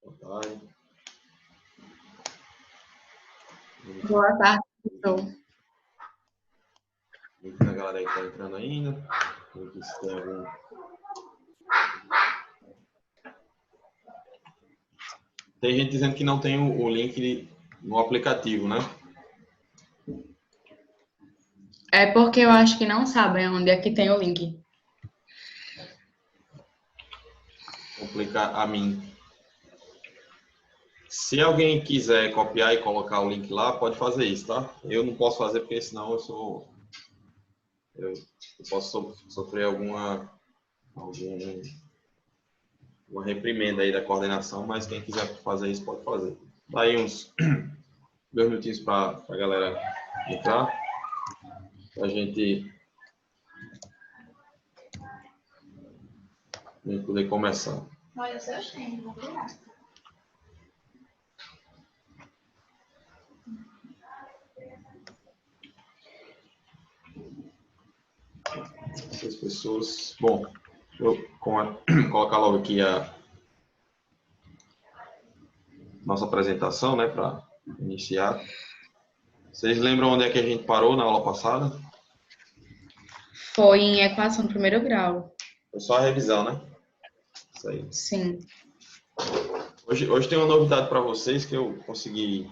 Boa tarde. Boa tarde, professor. Tem a galera aí que está entrando ainda. Se tem algum... Tem gente dizendo que não tem o link no aplicativo, né? É porque eu acho que não sabem onde é que tem o link. Complica a mim. Se alguém quiser copiar e colocar o link lá, pode fazer isso, tá? Eu não posso fazer porque senão eu posso sofrer alguma reprimenda aí da coordenação, mas quem quiser fazer isso pode fazer. Dá aí uns 2 minutinhos para a galera entrar, para a gente poder começar. Olha, eu tenho, vou pegar. Essas pessoas... Bom, eu colocar logo aqui a nossa apresentação, né, para iniciar. Vocês lembram onde é que a gente parou na aula passada? Foi em equação do primeiro grau. Foi só a revisão, né? Isso aí. Sim. Hoje tem uma novidade para vocês que eu consegui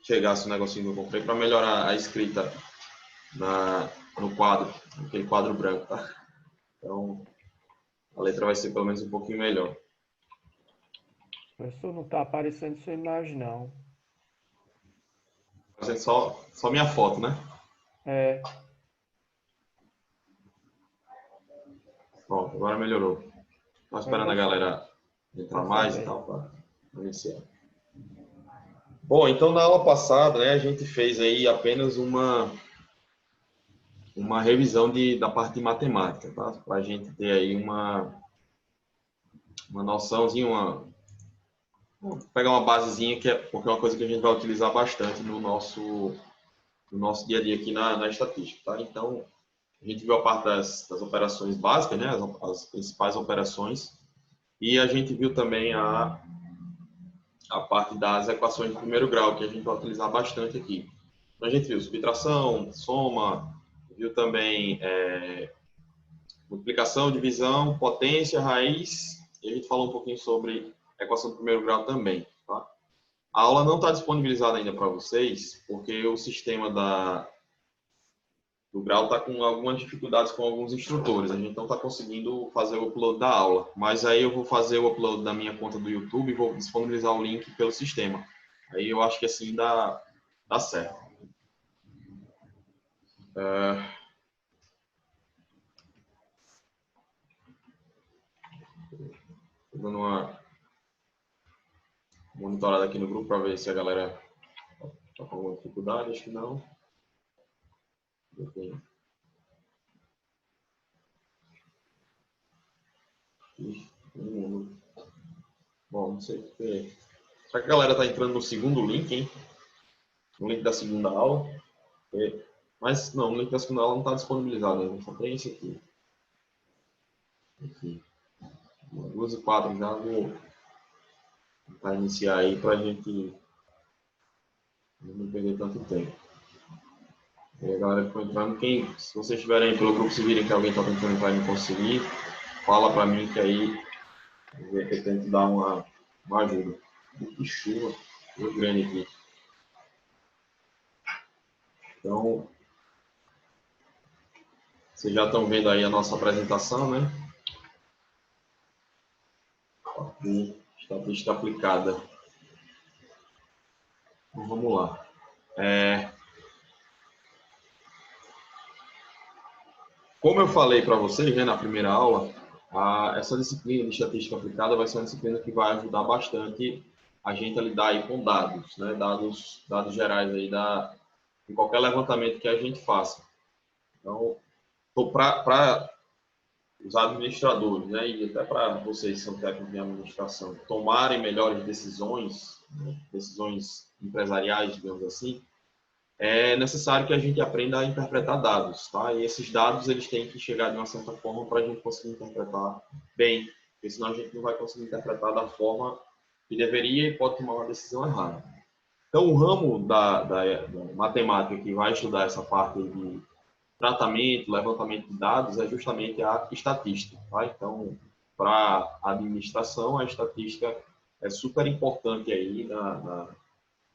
chegar a um negocinho que eu comprei para melhorar a escrita no quadro, naquele quadro branco, tá? Então, a letra vai ser pelo menos um pouquinho melhor. Professor, não está aparecendo sua imagem, não. Fazendo só minha foto, né? É. Pronto, agora melhorou. Estou esperando a galera entrar mais e tal para iniciar. Bom, então na aula passada, né, a gente fez aí apenas uma revisão da parte de matemática, tá? Para a gente ter aí uma noçãozinha, pegar uma basezinha, porque é uma coisa que a gente vai utilizar bastante no nosso dia a dia aqui na estatística, tá? Então, a gente viu a parte das operações básicas, né, as principais operações, e a gente viu também a parte das equações de primeiro grau, que a gente vai utilizar bastante aqui. Então, a gente viu subtração, soma, viu também multiplicação, divisão, potência, raiz, e a gente falou um pouquinho sobre equação de primeiro grau também. Tá? A aula não está disponibilizada ainda para vocês, porque o sistema do grau está com algumas dificuldades com alguns instrutores. A gente não está conseguindo fazer o upload da aula, mas aí eu vou fazer o upload da minha conta do YouTube e vou disponibilizar o link pelo sistema. Aí eu acho que assim dá certo. Estou dando uma monitorada aqui no grupo para ver se a galera está com alguma dificuldade. Acho que não. Bom, não sei porque... Será que a galera está entrando no segundo link, hein? No link da segunda aula. Mas não, o link da segunda aula não está disponibilizado ainda. Só tem esse aqui. Aqui. 2h04 já vou tentar iniciar aí para a gente não perder tanto tempo. E a galera que foi entrando, se vocês estiverem aí pelo grupo, se virem que alguém está tentando entrar e não conseguir, fala para mim que aí eu tento dar uma ajuda. Que chuva, muito grande aqui. Então, vocês já estão vendo aí a nossa apresentação, né? Aqui, estatística aplicada. Então, vamos lá. Como eu falei para vocês, né, na primeira aula, essa disciplina de estatística aplicada vai ser uma disciplina que vai ajudar bastante a gente a lidar aí com dados, né, dados gerais aí em qualquer levantamento que a gente faça. Então, para os administradores, né, e até para vocês que são técnicos de administração, tomarem melhores decisões, né, decisões empresariais, digamos assim, é necessário que a gente aprenda a interpretar dados, tá? E esses dados, eles têm que chegar de uma certa forma para a gente conseguir interpretar bem porque senão a gente não vai conseguir interpretar da forma que deveria e pode tomar uma decisão errada. Então, o ramo da matemática que vai estudar essa parte de tratamento, levantamento de dados, é justamente a estatística. Tá? Então, para a administração, a estatística é super importante aí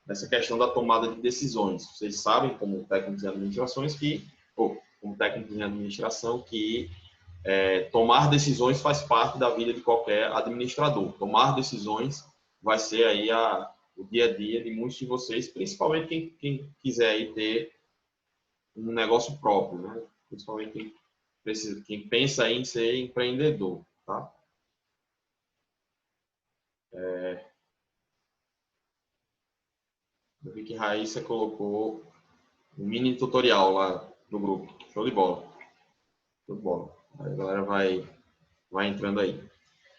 nessa questão da tomada de decisões. Vocês sabem, como técnicos em administrações, como técnicos em administração, que tomar decisões faz parte da vida de qualquer administrador. Tomar decisões vai ser aí o dia a dia de muitos de vocês, principalmente quem quiser aí ter um negócio próprio, né? Principalmente quem pensa em ser empreendedor, tá? Eu vi que Raíssa colocou um mini tutorial lá no grupo. Show de bola. Show de bola. Aí a galera vai entrando aí.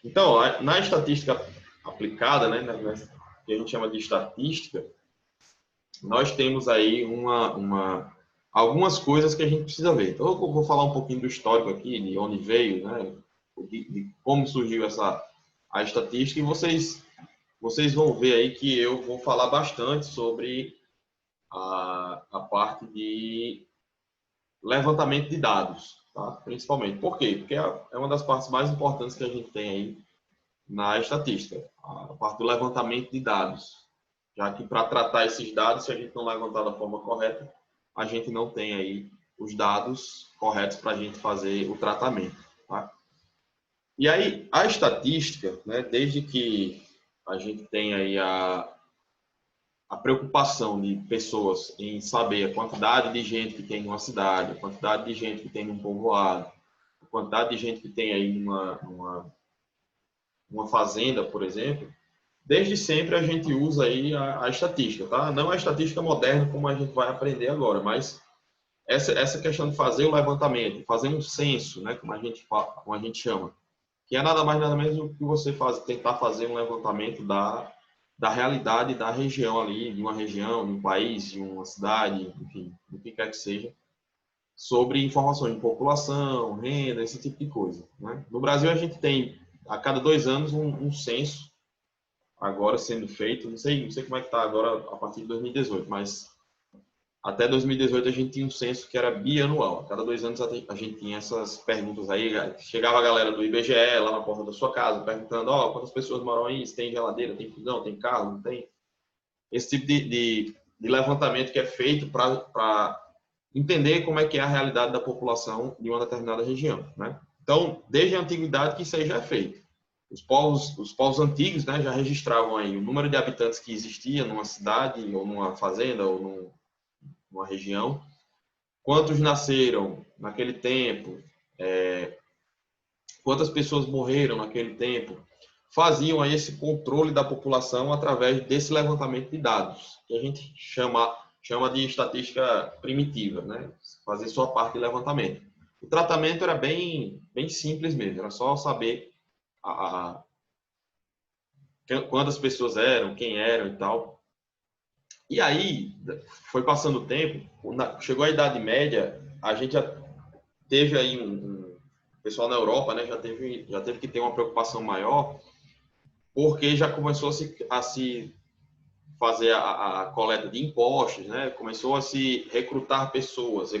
Então, na estatística aplicada, né, que a gente chama de estatística, nós temos aí algumas coisas que a gente precisa ver. Então, eu vou falar um pouquinho do histórico aqui, de onde veio, né, de como surgiu a estatística, e vocês vão ver aí que eu vou falar bastante sobre a parte de levantamento de dados, tá? Principalmente. Por quê? Porque é uma das partes mais importantes que a gente tem aí na estatística, a parte do levantamento de dados. Já que para tratar esses dados, se a gente não levantar da forma correta, a gente não tem aí os dados corretos para a gente fazer o tratamento. Tá? E aí, a estatística, né, desde que a gente tem aí a preocupação de pessoas em saber a quantidade de gente que tem numa cidade, a quantidade de gente que tem num povoado, a quantidade de gente que tem aí numa fazenda, por exemplo, desde sempre a gente usa aí a estatística, tá? Não a estatística moderna como a gente vai aprender agora, mas essa questão de fazer o levantamento, fazer um censo, né, como a gente chama, que é nada mais nada menos do que você tentar fazer um levantamento da realidade da região ali, de uma região, de um país, de uma cidade, enfim, do que quer que seja, sobre informações de população, renda, esse tipo de coisa. Né? No Brasil, a gente tem, a cada 2 anos, um censo agora sendo feito, não sei como é que está agora a partir de 2018, mas até 2018 a gente tinha um censo que era bianual. A cada 2 anos a gente tinha essas perguntas aí. Chegava a galera do IBGE lá na porta da sua casa perguntando: quantas pessoas moram aí? Se tem geladeira, tem fogão, tem carro, não tem? Esse tipo de levantamento que é feito para entender como é que é a realidade da população de uma determinada região, né? Então, desde a antiguidade que isso aí já é feito. Os povos antigos, né, já registravam aí o número de habitantes que existia numa cidade ou numa fazenda ou numa região, quantos nasceram naquele tempo, quantas pessoas morreram naquele tempo, faziam aí esse controle da população através desse levantamento de dados, que a gente chama de estatística primitiva, né? Fazer sua parte de levantamento. O tratamento era bem simples mesmo, era só saber quantas pessoas eram, quem eram e tal. E aí, foi passando o tempo, chegou a Idade Média, a gente já teve aí o pessoal na Europa, né, já teve que ter uma preocupação maior, porque já começou a se fazer a coleta de impostos, né, começou a se recrutar pessoas,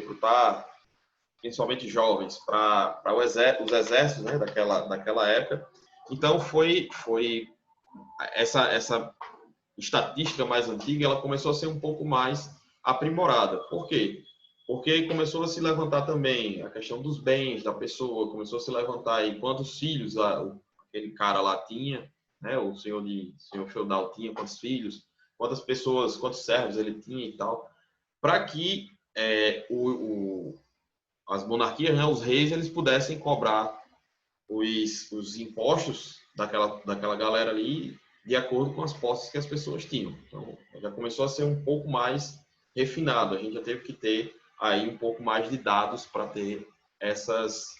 principalmente jovens, para os exércitos, né, daquela época. Então, foi essa estatística mais antiga, ela começou a ser um pouco mais aprimorada. Por quê? Porque começou a se levantar também a questão dos bens da pessoa, começou a se levantar aí quantos filhos aquele cara lá tinha, né? O senhor feudal tinha, quantos filhos, quantas pessoas, quantos servos ele tinha e tal, para que as monarquias, né, os reis, eles pudessem cobrar os impostos daquela galera ali de acordo com as posses que as pessoas tinham. Então, já começou a ser um pouco mais refinado. A gente já teve que ter aí um pouco mais de dados para ter essas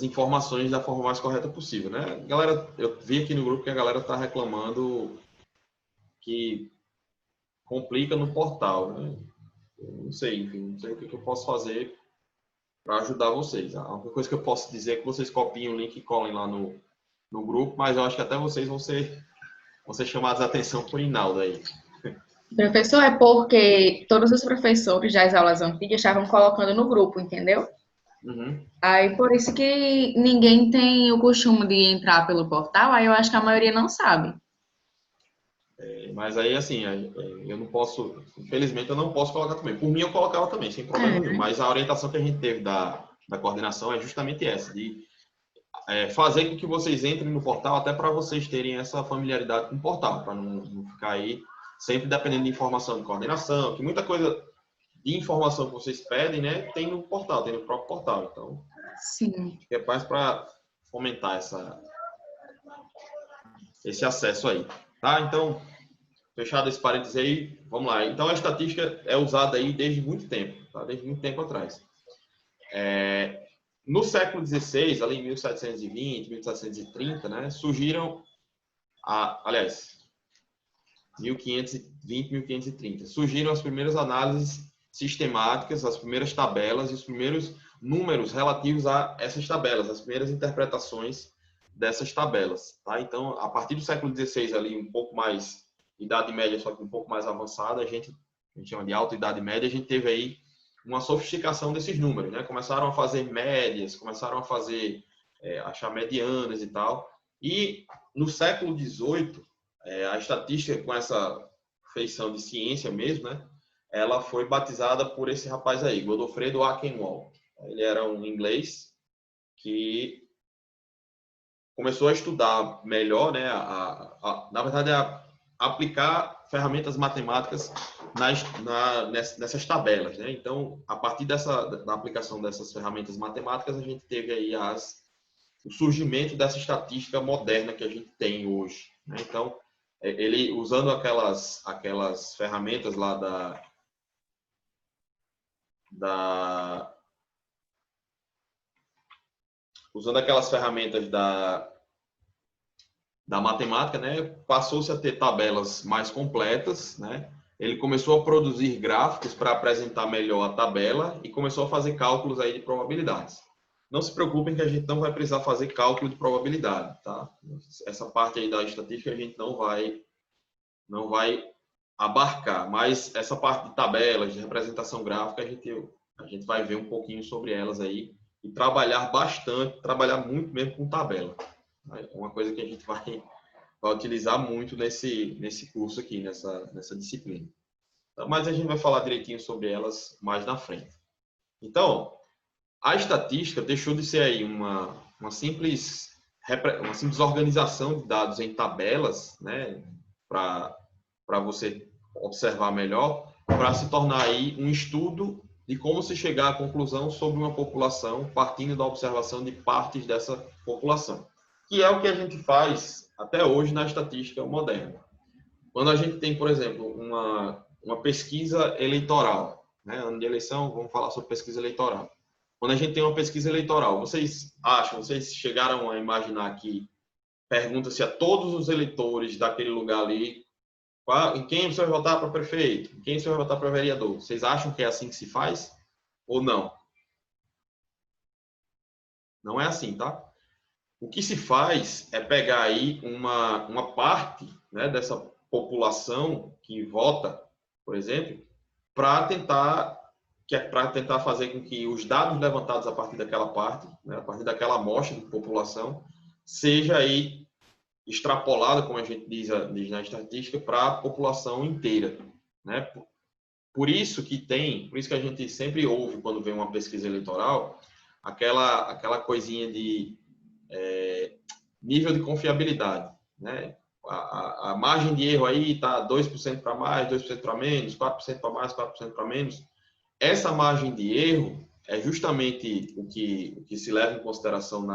informações da forma mais correta possível, né? Galera, eu vi aqui no grupo que a galera está reclamando que complica no portal, né? sei, enfim, não sei o que eu posso fazer para ajudar vocês. A única coisa que eu posso dizer é que vocês copiem o link e colhem lá no grupo, mas eu acho que até vocês vão ser chamados a atenção por Inaldo aí. Professor, é porque todos os professores das aulas antigas estavam colocando no grupo, entendeu? Uhum. Aí por isso que ninguém tem o costume de entrar pelo portal, aí eu acho que a maioria não sabe. Mas aí, assim, eu não posso, infelizmente, eu não posso colocar também. Por mim, eu colocava também, sem problema nenhum. Mas a orientação que a gente teve da coordenação é justamente essa, de fazer com que vocês entrem no portal, até para vocês terem essa familiaridade com o portal, para não ficar aí sempre dependendo de informação de coordenação, que muita coisa de informação que vocês pedem, né, tem no portal, tem no próprio portal. Então, Sim. é mais para fomentar esse acesso aí. Tá? Então, fechado esse parênteses aí, vamos lá. Então, a estatística é usada aí desde muito tempo, tá? Desde muito tempo atrás. No século XVI, ali em 1720, 1730, né, surgiram, aliás, 1520, 1530, surgiram as primeiras análises sistemáticas, as primeiras tabelas e os primeiros números relativos a essas tabelas, as primeiras interpretações dessas tabelas. Tá? Então, a partir do século XVI, ali um pouco mais, Idade Média, só que um pouco mais avançada, a gente chama de Alta Idade Média, a gente teve aí uma sofisticação desses números, né? Começaram a fazer médias, começaram a fazer, achar medianas e tal. E no século XVIII, a estatística com essa feição de ciência mesmo, né? Ela foi batizada por esse rapaz aí, Godofredo Ackenwall. Ele era um inglês que começou a estudar melhor, né? Na verdade, a aplicar ferramentas matemáticas nessas tabelas, né? Então, a partir da aplicação dessas ferramentas matemáticas, a gente teve aí o surgimento dessa estatística moderna que a gente tem hoje, né? Então, ele usando aquelas ferramentas lá usando aquelas ferramentas da matemática, né, passou-se a ter tabelas mais completas, né? Ele começou a produzir gráficos para apresentar melhor a tabela e começou a fazer cálculos aí de probabilidades. Não se preocupem que a gente não vai precisar fazer cálculo de probabilidade, tá? Essa parte aí da estatística a gente não vai abarcar, mas essa parte de tabelas, de representação gráfica, a gente vai ver um pouquinho sobre elas aí e trabalhar bastante, trabalhar muito mesmo com tabela. É uma coisa que a gente vai utilizar muito nesse curso aqui, nessa disciplina. Então, mas a gente vai falar direitinho sobre elas mais na frente. Então, a estatística deixou de ser aí uma simples organização de dados em tabelas, né, para você observar melhor, para se tornar aí um estudo de como se chegar à conclusão sobre uma população, partindo da observação de partes dessa população, que é o que a gente faz até hoje na estatística moderna. Quando a gente tem, por exemplo, uma pesquisa eleitoral, né, ano de eleição, vamos falar sobre pesquisa eleitoral. Quando a gente tem uma pesquisa eleitoral, vocês chegaram a imaginar que pergunta-se a todos os eleitores daquele lugar ali em quem você vai votar para prefeito, em quem você vai votar para vereador? Vocês acham que é assim que se faz ou não? Não é assim, tá? O que se faz é pegar aí uma parte, né, dessa população que vota, por exemplo, para tentar fazer com que os dados levantados a partir daquela parte, né, a partir daquela amostra de população, seja aí extrapolada, como a gente diz na estatística, para a população inteira, né? Por isso que a gente sempre ouve quando vem uma pesquisa eleitoral, aquela coisinha de nível de confiabilidade, né? A margem de erro aí está 2% para mais, 2% para menos, 4% para mais, 4% para menos. Essa margem de erro é justamente o que se leva em consideração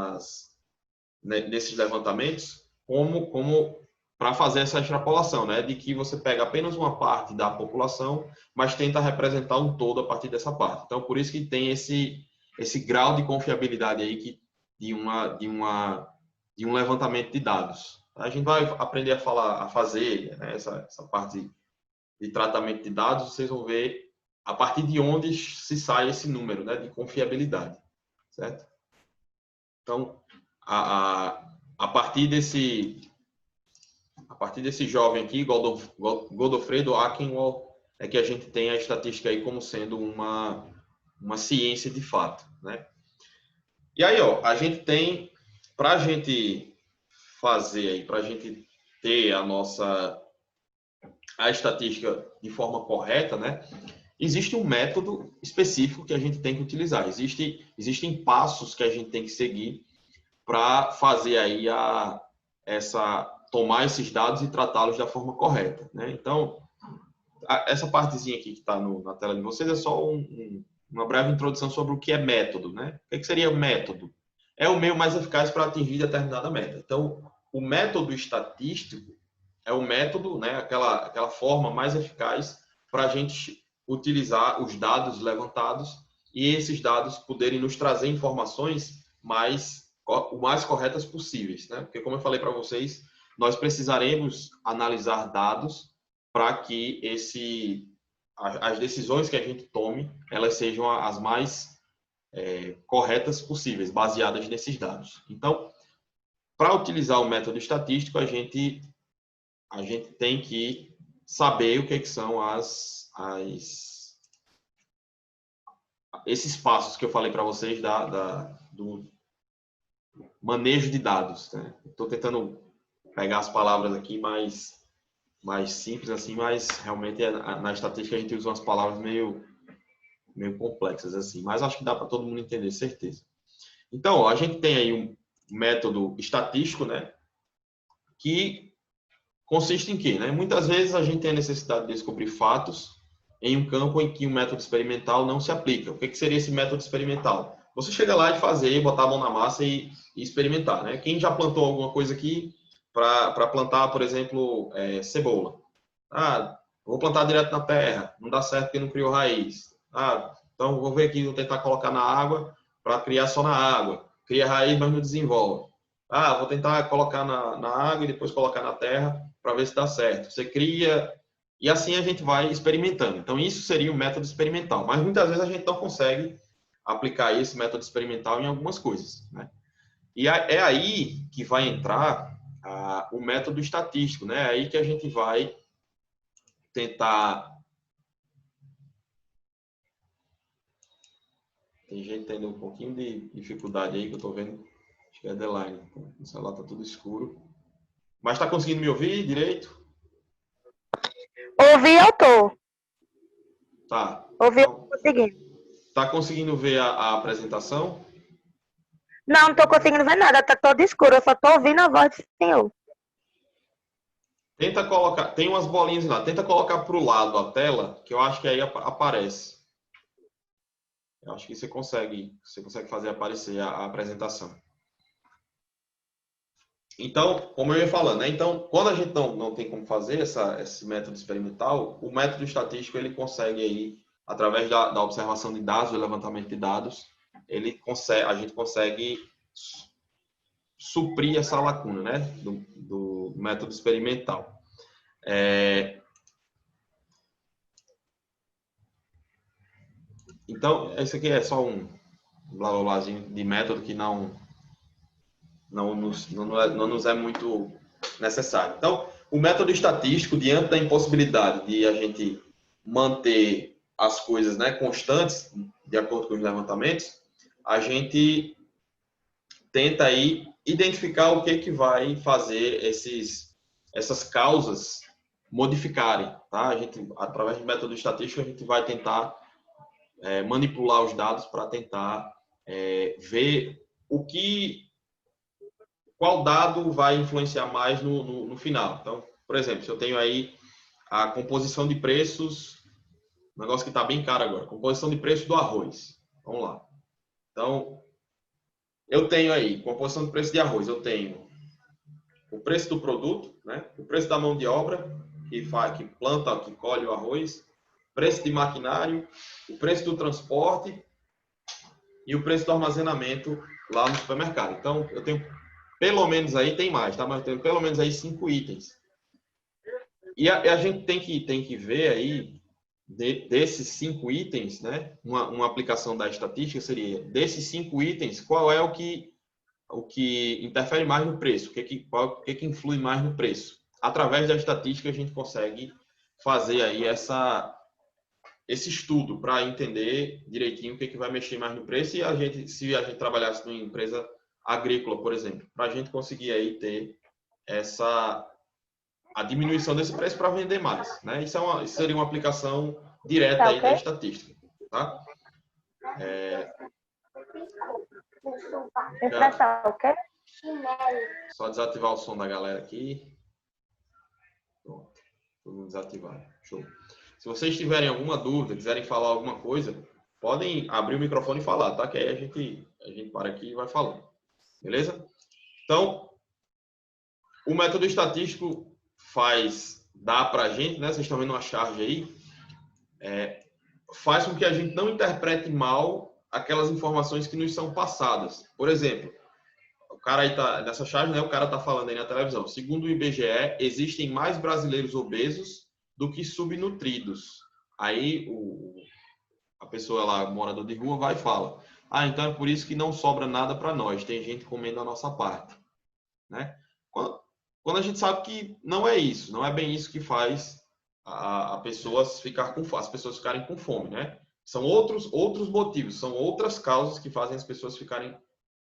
nesses levantamentos como para fazer essa extrapolação, né? De que você pega apenas uma parte da população, mas tenta representar um todo a partir dessa parte. Então, por isso que tem esse grau de confiabilidade aí de um levantamento de dados. A gente vai aprender a fazer, né, essa parte de tratamento de dados, vocês vão ver a partir de onde se sai esse número, né, de confiabilidade, certo? Então, a partir desse jovem aqui, Godofredo Akenwald, é que a gente tem a estatística aí como sendo uma ciência de fato, né? E aí, ó, a gente tem, para a gente fazer aí, para a gente ter a estatística de forma correta, né? Existe um método específico que a gente tem que utilizar. Existem passos que a gente tem que seguir para fazer aí tomar esses dados e tratá-los da forma correta, né? Então, essa partezinha aqui que está na tela de vocês é só uma breve introdução sobre o que é método, né? O que seria método? É o meio mais eficaz para atingir determinada meta. Então, o método estatístico é o método, né? Aquela forma mais eficaz para a gente utilizar os dados levantados e esses dados poderem nos trazer informações o mais corretas possíveis, né? Porque, como eu falei para vocês, nós precisaremos analisar dados para que as decisões que a gente tome, elas sejam as mais corretas possíveis, baseadas nesses dados. Então, para utilizar o método estatístico, a gente tem que saber o que são esses passos que eu falei para vocês do manejo de dados, né? Estou tentando pegar as palavras aqui mais simples assim, mas realmente na estatística a gente usa umas palavras meio complexas assim, mas acho que dá para todo mundo entender, certeza. Então, ó, a gente tem aí um método estatístico, né, que consiste em quê, né? Muitas vezes a gente tem a necessidade de descobrir fatos em um campo em que o método experimental não se aplica. O que seria esse método experimental? Você chega lá de fazer, botar a mão na massa e experimentar, né? Quem já plantou alguma coisa aqui para plantar, por exemplo, cebola? Ah, vou plantar direto na terra, não dá certo porque não criou raiz. Ah, então vou ver aqui, vou tentar colocar na água para criar só na água. Cria raiz, mas não desenvolve. Ah, vou tentar colocar na água e depois colocar na terra para ver se dá certo. Você cria e assim a gente vai experimentando. Então isso seria o método experimental, mas muitas vezes a gente não consegue aplicar esse método experimental em algumas coisas, né? E é aí que vai entrar o método estatístico, né? É aí que a gente vai tentar... Tem gente tendo um pouquinho de dificuldade aí, que eu estou vendo. Acho que é Adeline. O celular está tudo escuro. Mas está conseguindo me ouvir direito? Ouvi, eu tô. Tá. Ouvi, eu tô conseguindo. Está conseguindo ver a apresentação? Não tô conseguindo ver nada, tá todo escuro, eu só tô ouvindo a voz do senhor. Tenta colocar, tem umas bolinhas lá, tenta colocar para o lado a tela, que eu acho que aí aparece. Eu acho que você consegue fazer aparecer a apresentação. Então, como eu ia falando, né? Então, quando a gente não tem como fazer esse método experimental, o método estatístico ele consegue aí, através da observação de dados, do levantamento de dados, a gente consegue suprir essa lacuna, né? Do método experimental. Então, esse aqui é só um blá blá blázinho de método que não nos é muito necessário. Então, o método estatístico, diante da impossibilidade de a gente manter as coisas, né, constantes, de acordo com os levantamentos, a gente tenta aí identificar o que vai fazer essas causas modificarem, tá? A gente, através do método estatístico, a gente vai tentar manipular os dados para tentar ver qual dado vai influenciar mais no final. Então, por exemplo, se eu tenho aí a composição de preços, um negócio que está bem caro agora, composição de preço do arroz. Vamos lá. Então, eu tenho aí, composição de preço de arroz, eu tenho o preço do produto, né? O preço da mão de obra, que planta, que colhe o arroz, preço de maquinário, o preço do transporte e o preço do armazenamento lá no supermercado. Então, eu tenho pelo menos aí, tem mais, tá? Mas eu tenho pelo menos aí 5 itens. E a gente tem que ver aí desses 5 itens, né? Uma aplicação da estatística seria, desses 5 itens, qual é o que interfere mais no preço? O que influi mais no preço? Através da estatística, a gente consegue fazer aí esse estudo para entender direitinho o que vai mexer mais no preço e se a gente trabalhasse numa empresa agrícola, por exemplo, para a gente conseguir aí ter a diminuição desse preço para vender mais, né? Isso seria uma aplicação direta aí da estatística, tá? Emprestar o quê? Só desativar o som da galera aqui. Pronto, todo mundo desativado. Show. Se vocês tiverem alguma dúvida, quiserem falar alguma coisa, podem abrir o microfone e falar, tá? Que aí a gente para aqui e vai falando. Beleza? Então, o método estatístico dá para a gente, né? Vocês estão vendo uma charge aí, faz com que a gente não interprete mal aquelas informações que nos são passadas. Por exemplo, o cara aí tá nessa charge, né? O cara tá falando aí na televisão. Segundo o IBGE, existem mais brasileiros obesos do que subnutridos. Aí a pessoa lá, morador de rua, vai e fala: ah, então é por isso que não sobra nada para nós. Tem gente comendo a nossa parte, né? Quando a gente sabe que não é isso, não é bem isso que faz as pessoas ficarem com fome, né? São outros motivos, são outras causas que fazem as pessoas ficarem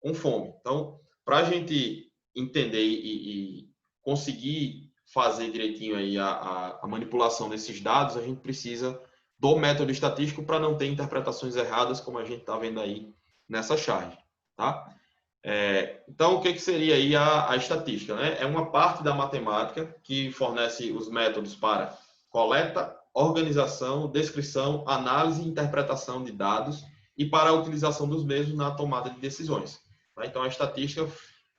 com fome. Então, para a gente entender e conseguir fazer direitinho aí a manipulação desses dados, a gente precisa do método estatístico para não ter interpretações erradas, como a gente está vendo aí nessa charge, tá? Então, o que seria aí a estatística, né? É uma parte da matemática que fornece os métodos para coleta, organização, descrição, análise e interpretação de dados e para a utilização dos mesmos na tomada de decisões. Tá? Então, a estatística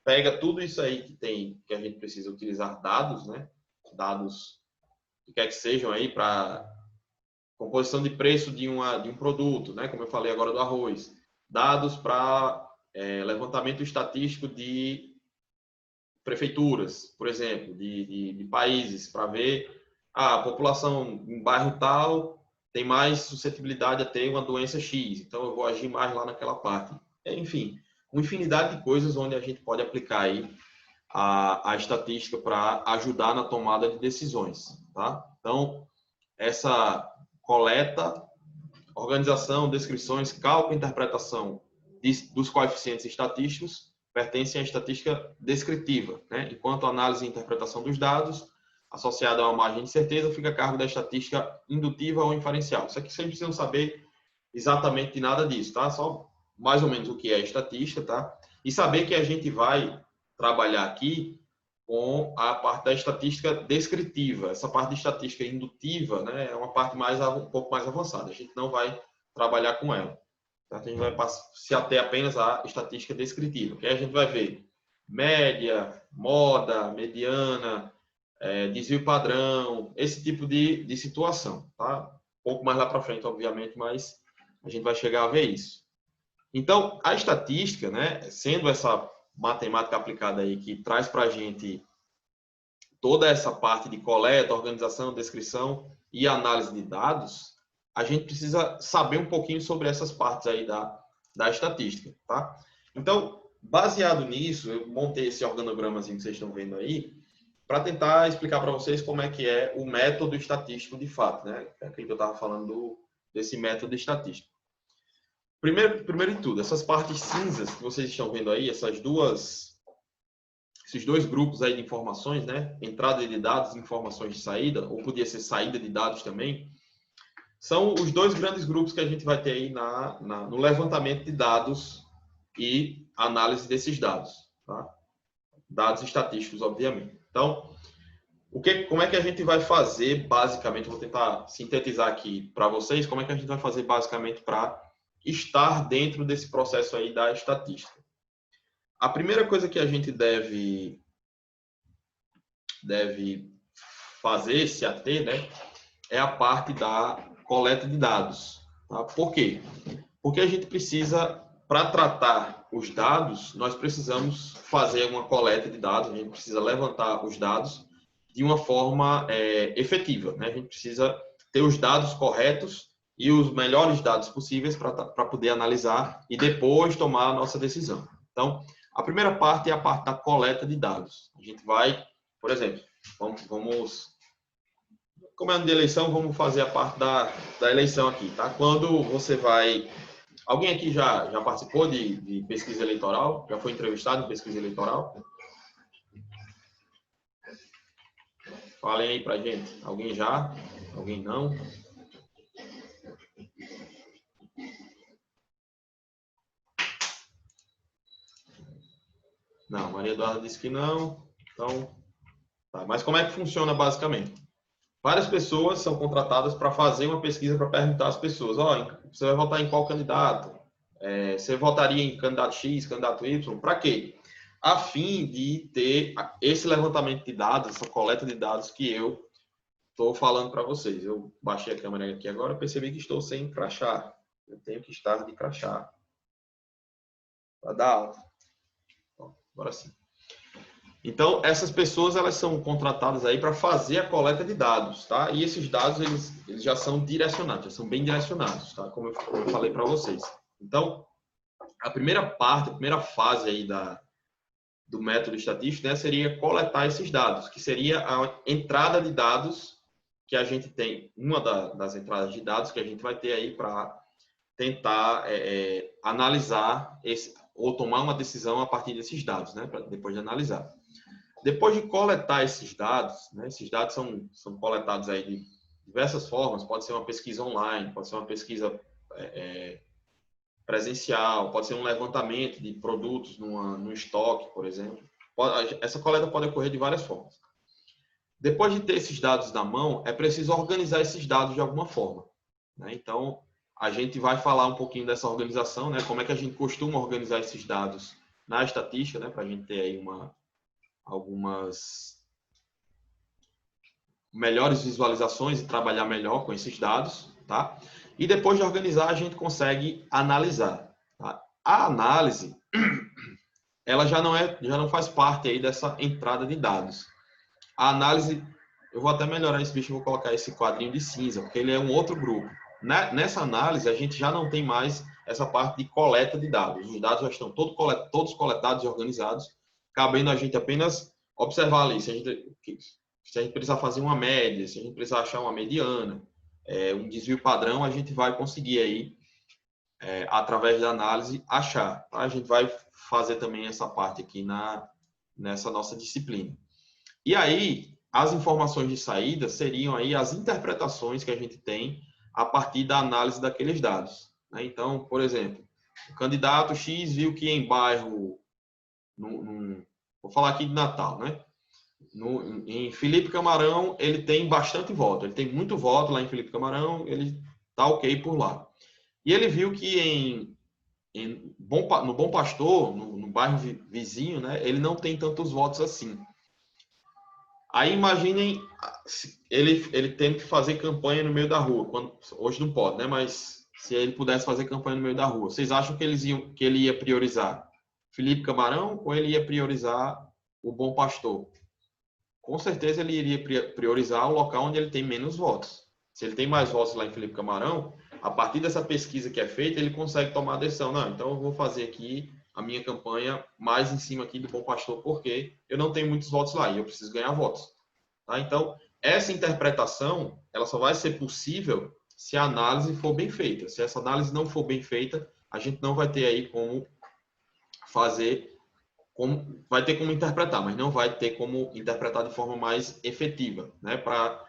pega tudo isso aí que a gente precisa utilizar dados, né? Dados que quer que sejam aí para composição de preço de um produto, né? Como eu falei agora do arroz. Dados para levantamento estatístico de prefeituras, por exemplo, de países, para ver a população em bairro tal tem mais suscetibilidade a ter uma doença X, então eu vou agir mais lá naquela parte. Enfim, uma infinidade de coisas onde a gente pode aplicar aí a estatística para ajudar na tomada de decisões, tá? Então, essa coleta, organização, descrições, cálculo e interpretação dos coeficientes estatísticos pertencem à estatística descritiva, né? Enquanto a análise e interpretação dos dados, associada a uma margem de certeza, fica a cargo da estatística indutiva ou inferencial. Isso aqui vocês precisam saber exatamente de nada disso, tá? Só mais ou menos o que é estatística, tá? E saber que a gente vai trabalhar aqui com a parte da estatística descritiva. Essa parte de estatística indutiva, né, é uma parte um pouco mais avançada. A gente não vai trabalhar com ela. Tá? A gente vai se ater apenas à estatística descritiva, que aí a gente vai ver média, moda, mediana, desvio padrão, esse tipo de situação. Tá? Um pouco mais lá para frente, obviamente, mas a gente vai chegar a ver isso. Então, a estatística, né, sendo essa matemática aplicada aí que traz para a gente toda essa parte de coleta, organização, descrição e análise de dados, a gente precisa saber um pouquinho sobre essas partes aí da estatística, tá? Então, baseado nisso, eu montei esse organogramazinho que vocês estão vendo aí para tentar explicar para vocês como é que é o método estatístico de fato, né? É aquilo que eu estava falando desse método estatístico. Primeiro de tudo, essas partes cinzas que vocês estão vendo aí, esses dois grupos aí de informações, né? Entrada de dados e informações de saída, ou podia ser saída de dados também, são os dois grandes grupos que a gente vai ter aí no levantamento de dados e análise desses dados, tá? Dados estatísticos, obviamente. Então, como é que a gente vai fazer, basicamente, vou tentar sintetizar aqui para vocês, como é que a gente vai fazer, basicamente, para estar dentro desse processo aí da estatística. A primeira coisa que a gente deve fazer, se ater, né, é a parte da coleta de dados. Tá? Por quê? Porque a gente precisa, para tratar os dados, nós precisamos fazer uma coleta de dados, a gente precisa levantar os dados de uma forma efetiva. Né? A gente precisa ter os dados corretos e os melhores dados possíveis para poder analisar e depois tomar a nossa decisão. Então, a primeira parte é a parte da coleta de dados. A gente vai, por exemplo, como é ano de eleição, vamos fazer a parte da eleição aqui, tá? Quando você vai... Alguém aqui já participou de pesquisa eleitoral? Já foi entrevistado em pesquisa eleitoral? Falem aí pra gente. Alguém já? Alguém não? Não, Maria Eduarda disse que não. Então, tá. Mas como é que funciona basicamente? Várias pessoas são contratadas para fazer uma pesquisa para perguntar às pessoas: você vai votar em qual candidato? Você votaria em candidato X, candidato Y? Para quê? A fim de ter esse levantamento de dados, essa coleta de dados que eu estou falando para vocês. Eu baixei a câmera aqui agora e percebi que estou sem crachá. Eu tenho que estar de crachá para dar aula. Agora sim. Então, essas pessoas, elas são contratadas aí para fazer a coleta de dados, tá? E esses dados, eles já são direcionados, já são bem direcionados, tá? Como eu falei para vocês. Então, a primeira parte, a primeira fase aí do método estatístico, né, seria coletar esses dados, que seria a entrada de dados que a gente tem, uma das entradas de dados que a gente vai ter aí para tentar analisar ou tomar uma decisão a partir desses dados, né, depois de analisar. Depois de coletar esses dados, né, esses dados são coletados aí de diversas formas, pode ser uma pesquisa online, pode ser uma pesquisa presencial, pode ser um levantamento de produtos no estoque, por exemplo. Essa coleta pode ocorrer de várias formas. Depois de ter esses dados na mão, é preciso organizar esses dados de alguma forma, né? Então, a gente vai falar um pouquinho dessa organização, né? Como é que a gente costuma organizar esses dados na estatística, né? Para a gente ter aí algumas melhores visualizações e trabalhar melhor com esses dados, tá? E depois de organizar, a gente consegue analisar, tá? A análise, ela já não faz parte aí dessa entrada de dados. A análise, eu vou até melhorar esse bicho, vou colocar esse quadrinho de cinza, porque ele é um outro grupo. Nessa análise, a gente já não tem mais essa parte de coleta de dados. Os dados já estão todos coletados e organizados, cabendo a gente apenas observar ali, se a gente precisar fazer uma média, se a gente precisar achar uma mediana, um desvio padrão, a gente vai conseguir aí, através da análise, achar. Tá? A gente vai fazer também essa parte aqui nessa nossa disciplina. E aí, as informações de saída seriam aí as interpretações que a gente tem a partir da análise daqueles dados, né? Então, por exemplo, o candidato X viu que em bairro, vou falar aqui de Natal, né? Em Felipe Camarão, ele tem bastante voto, ele tem muito voto lá em Felipe Camarão, ele tá ok por lá. E ele viu que no Bom Pastor, no bairro vizinho, né, ele não tem tantos votos assim. Aí imaginem, ele tem que fazer campanha no meio da rua. Hoje não pode, né? Mas se ele pudesse fazer campanha no meio da rua, vocês acham que ele ia priorizar Felipe Camarão ou ele ia priorizar o Bom Pastor? Com certeza ele iria priorizar o local onde ele tem menos votos. Se ele tem mais votos lá em Felipe Camarão, a partir dessa pesquisa que é feita, ele consegue tomar a decisão. Não, então eu vou fazer aqui a minha campanha mais em cima aqui do Bom Pastor, porque eu não tenho muitos votos lá e eu preciso ganhar votos. Tá? Então, essa interpretação, ela só vai ser possível se a análise for bem feita. Se essa análise não for bem feita, a gente não vai ter aí como fazer, vai ter como interpretar, mas não vai ter como interpretar de forma mais efetiva, né? Para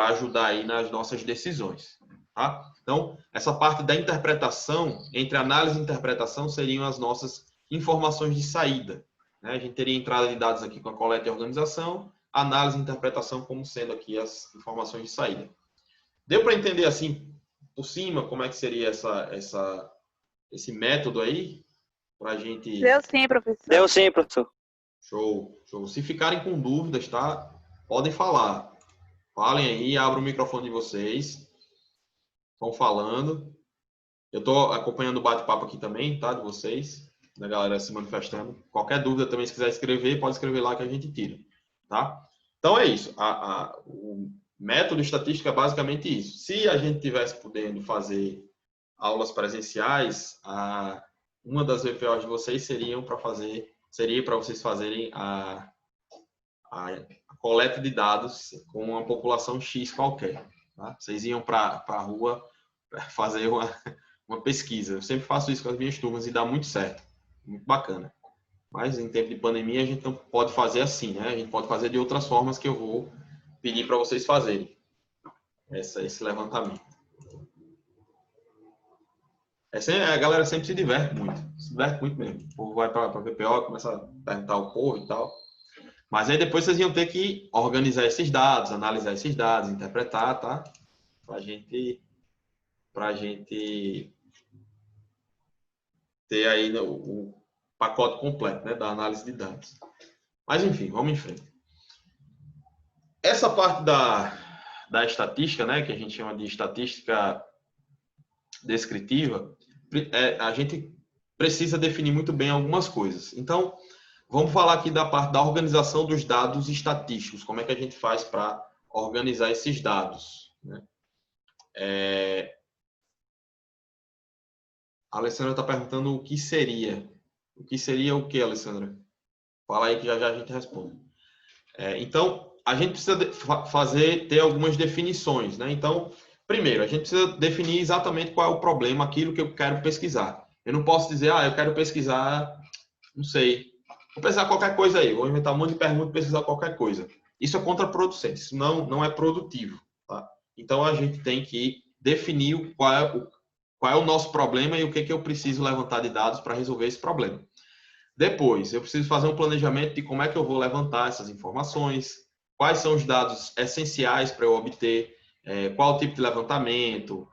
ajudar aí nas nossas decisões. Tá? Então, essa parte da interpretação, entre análise e interpretação, seriam as nossas informações de saída, né? A gente teria entrada de dados aqui com a coleta e organização, análise e interpretação como sendo aqui as informações de saída. Deu para entender assim, por cima, como é que seria esse método aí? Pra gente... Deu sim, professor. Deu sim, professor. Show, show. Se ficarem com dúvidas, tá? Podem falar. Falem aí, abram o microfone de vocês. Vão falando. Eu estou acompanhando o bate-papo aqui também, tá? De vocês, da galera se manifestando. Qualquer dúvida também, se quiser escrever, pode escrever lá que a gente tira, tá? Então é isso. O método estatístico é basicamente isso. Se a gente tivesse podendo fazer aulas presenciais, uma das VPOs de vocês seria para vocês fazerem a coleta de dados com uma população X qualquer. Tá? Vocês iam para a rua fazer uma pesquisa. Eu sempre faço isso com as minhas turmas e dá muito certo. Muito bacana. Mas em tempo de pandemia a gente não pode fazer assim, né? A gente pode fazer de outras formas que eu vou pedir para vocês fazerem. Esse levantamento. A galera sempre se diverte muito. Se diverte muito mesmo. O povo vai para a VPO, começa a perguntar ao povo e tal. Mas aí depois vocês iam ter que organizar esses dados, analisar esses dados, interpretar, tá? Pra gente ter aí o pacote completo, né, da análise de dados. Mas enfim, vamos em frente. Essa parte da estatística, né, que a gente chama de estatística descritiva, a gente precisa definir muito bem algumas coisas. Então, vamos falar aqui da parte da organização dos dados estatísticos. Como é que a gente faz para organizar esses dados, né? A Alessandra está perguntando o que seria. O que seria o que, Alessandra? Fala aí que já a gente responde. Então, a gente precisa ter algumas definições, né? Então, primeiro, a gente precisa definir exatamente qual é o problema, aquilo que eu quero pesquisar. Eu não posso dizer, eu quero pesquisar, não sei, vou pesquisar qualquer coisa aí, vou inventar um monte de perguntas e pesquisar qualquer coisa. Isso é contraproducente, isso não é produtivo, tá? Então, a gente tem que definir qual é o nosso problema e o que eu preciso levantar de dados para resolver esse problema. Depois, eu preciso fazer um planejamento de como é que eu vou levantar essas informações, quais são os dados essenciais para eu obter, qual o tipo de levantamento,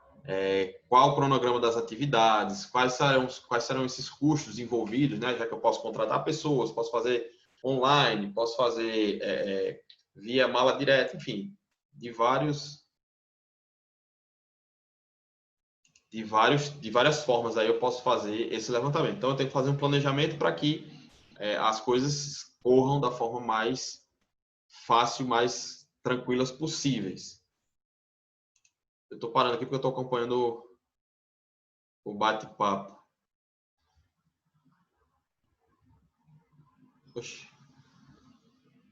qual o cronograma das atividades, quais serão esses custos envolvidos, né? Já que eu posso contratar pessoas, posso fazer online, posso fazer via mala direta, enfim, de várias formas aí eu posso fazer esse levantamento. Então, eu tenho que fazer um planejamento para que as coisas corram da forma mais fácil, mais tranquilas possíveis. Eu estou parando aqui porque eu estou acompanhando o bate-papo.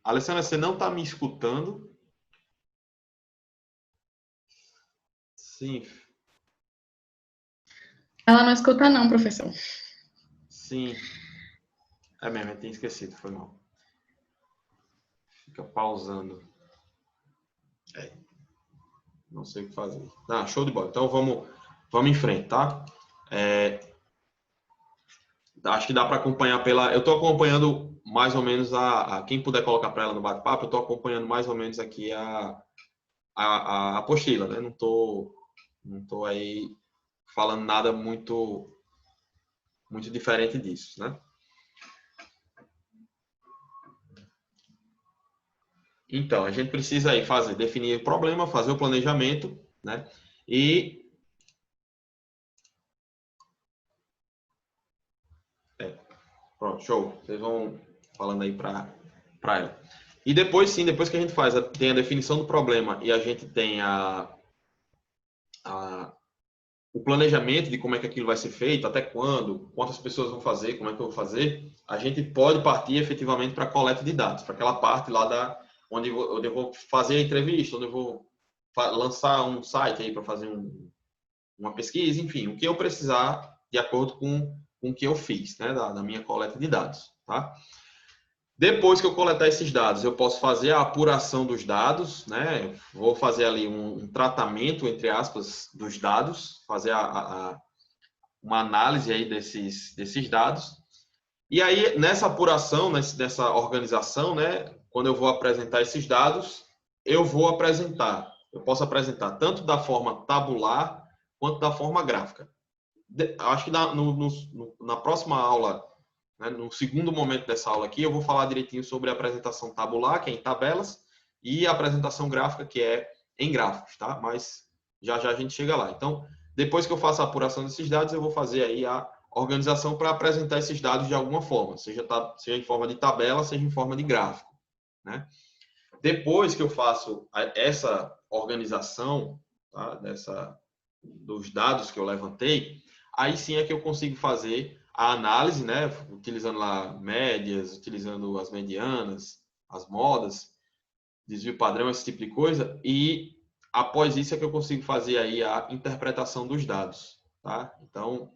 Alessandra, você não está me escutando? Sim. Ela não escuta não, professor. Sim. É mesmo, eu tinha esquecido, foi mal. Fica pausando. Não sei o que fazer. Show de bola. Então vamos em frente, tá? Acho que dá para acompanhar eu estou acompanhando mais ou menos quem puder colocar para ela no bate-papo, eu estou acompanhando mais ou menos aqui a apostila, né? Não tô aí falando nada muito diferente disso, né? Então, a gente precisa aí definir o problema, fazer o planejamento, né? Pronto, show. Vocês vão falando aí para ela. E depois, sim, depois que a gente tem a definição do problema e a gente tem o planejamento de como é que aquilo vai ser feito, até quando, quantas pessoas vão fazer, como é que eu vou fazer, a gente pode partir efetivamente para a coleta de dados, para aquela parte lá onde eu vou fazer a entrevista, onde eu vou lançar um site aí para fazer uma pesquisa, enfim, o que eu precisar de acordo com o que eu fiz, né, da minha coleta de dados, tá? Depois que eu coletar esses dados, eu posso fazer a apuração dos dados, né? Vou fazer ali um tratamento, entre aspas, dos dados, fazer uma análise aí desses dados. E aí, nessa apuração, nessa organização, né? Quando eu vou apresentar esses dados, eu posso apresentar tanto da forma tabular quanto da forma gráfica. Acho que na próxima aula, né, no segundo momento dessa aula aqui, eu vou falar direitinho sobre a apresentação tabular, que é em tabelas, e a apresentação gráfica, que é em gráficos, tá? Mas já a gente chega lá. Então, depois que eu faço a apuração desses dados, eu vou fazer aí a organização para apresentar esses dados de alguma forma, seja em forma de tabela, seja em forma de gráfico, né? depois que eu faço essa organização, tá, dos dados que eu levantei, aí sim é que eu consigo fazer a análise, né, utilizando lá médias, utilizando as medianas, as modas, desvio padrão, esse tipo de coisa, e após isso é que eu consigo fazer aí a interpretação dos dados, tá? Então,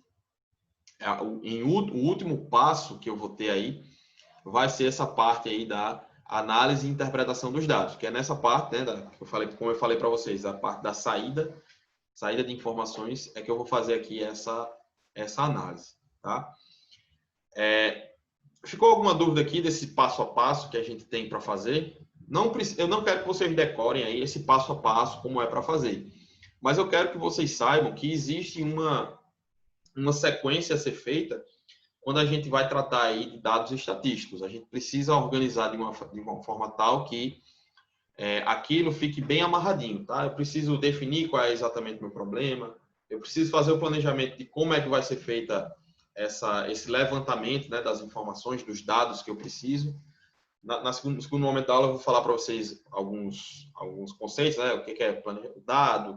o último passo que eu vou ter aí vai ser essa parte aí da análise e interpretação dos dados, que é nessa parte, né, como eu falei para vocês, a parte da saída de informações, é que eu vou fazer aqui essa análise, tá? Ficou alguma dúvida aqui desse passo a passo que a gente tem para fazer? Eu não quero que vocês decorem aí esse passo a passo, como é para fazer. Mas eu quero que vocês saibam que existe uma sequência a ser feita quando a gente vai tratar aí de dados estatísticos. A gente precisa organizar de uma forma tal que aquilo fique bem amarradinho, tá? Eu preciso definir qual é exatamente o meu problema, eu preciso fazer o planejamento de como é que vai ser feita esse levantamento, né, das informações, dos dados que eu preciso. No segundo momento da aula, eu vou falar para vocês alguns conceitos, né? O que é dado,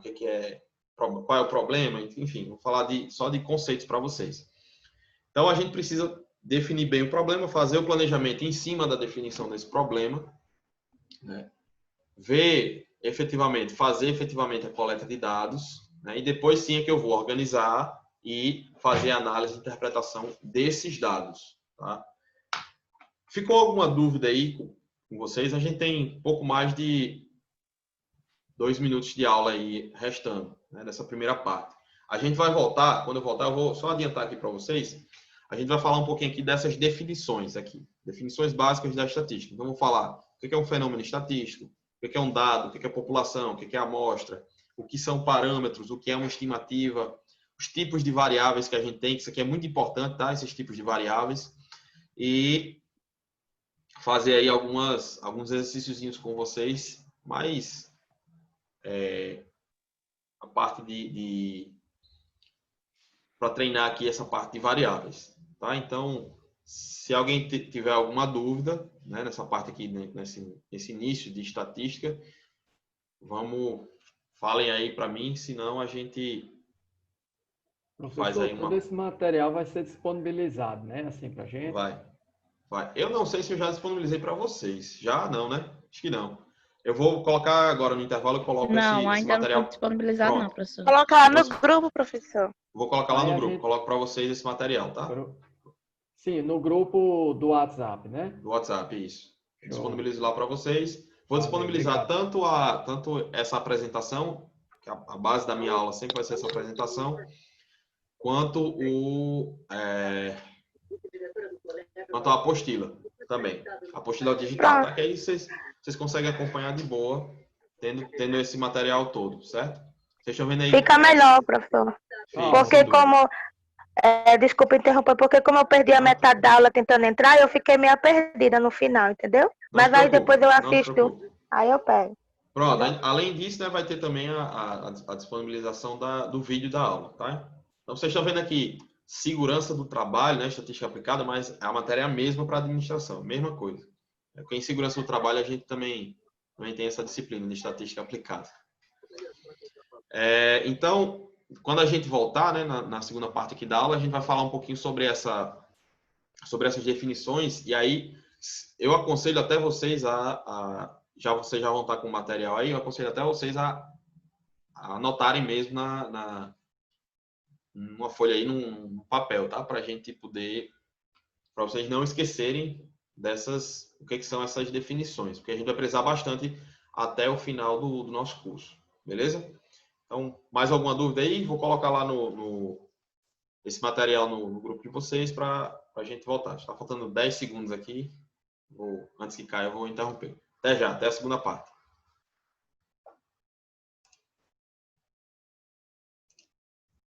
qual é o problema, enfim, vou falar só de conceitos para vocês. Então, a gente precisa definir bem o problema, fazer o planejamento em cima da definição desse problema, né? Fazer efetivamente a coleta de dados, né? E depois sim é que eu vou organizar e fazer a análise e interpretação desses dados, tá? Ficou alguma dúvida aí com vocês? A gente tem pouco mais de 2 minutos de aula aí restando, né, dessa primeira parte. A gente vai voltar, quando eu voltar, eu vou só adiantar aqui para vocês, a gente vai falar um pouquinho aqui dessas definições aqui, definições básicas da estatística. Então, vamos falar o que é um fenômeno estatístico, o que é um dado, o que é população, o que é amostra, o que são parâmetros, o que é uma estimativa, os tipos de variáveis que a gente tem, que isso aqui é muito importante, tá? Esses tipos de variáveis. E fazer aí alguns exercíciozinhos com vocês, mas a parte para treinar aqui essa parte de variáveis, tá? Então, se alguém tiver alguma dúvida, né, nessa parte aqui, nesse início de estatística, falem aí para mim, senão a gente faz aí todo esse material vai ser disponibilizado, né, assim, para gente? Vai. Eu não sei se eu já disponibilizei para vocês. Já não, né? Acho que não. Eu vou colocar agora no intervalo, eu coloco Não, esse ainda material. não foi disponibilizado, Pronto. não, professor. Coloca lá no grupo, professor. Vou colocar lá Aí no a grupo. gente- Coloco para vocês esse material, tá? Sim, no grupo do WhatsApp, né? Do WhatsApp, isso. Show. Disponibilizo lá para vocês. Vou disponibilizar Obrigado. tanto essa apresentação, que a base da minha aula sempre vai ser essa apresentação, quanto quanto a apostila também. A apostila digital, tá? Que aí vocês conseguem acompanhar de boa, tendo esse material todo, certo? Vocês estão vendo aí? Fica melhor, professor. Fica, Porque sem dúvida. como... desculpa interromper, porque como eu perdi a metade da aula tentando entrar, eu fiquei meio perdida no final, entendeu? Mas aí depois eu assisto, aí eu pego. Pronto, além disso, né, vai ter também a disponibilização do vídeo da aula, tá? Então, vocês estão vendo aqui segurança do trabalho, né, estatística aplicada, mas a matéria é a mesma para administração, mesma coisa. Porque em segurança do trabalho a gente também tem essa disciplina de estatística aplicada. Então, quando a gente voltar, né, na segunda parte aqui da aula, a gente vai falar um pouquinho sobre essas definições, e aí eu aconselho até vocês vocês já vão estar com o material aí, eu aconselho até vocês a anotarem mesmo numa folha aí, num papel, tá? Para a gente poder, para vocês não esquecerem o que são essas definições, porque a gente vai precisar bastante até o final do nosso curso, beleza? Então, mais alguma dúvida aí? Vou colocar lá esse material no grupo de vocês para a gente voltar. Está faltando 10 segundos aqui. Antes que caia, eu vou interromper. Até já, até a segunda parte.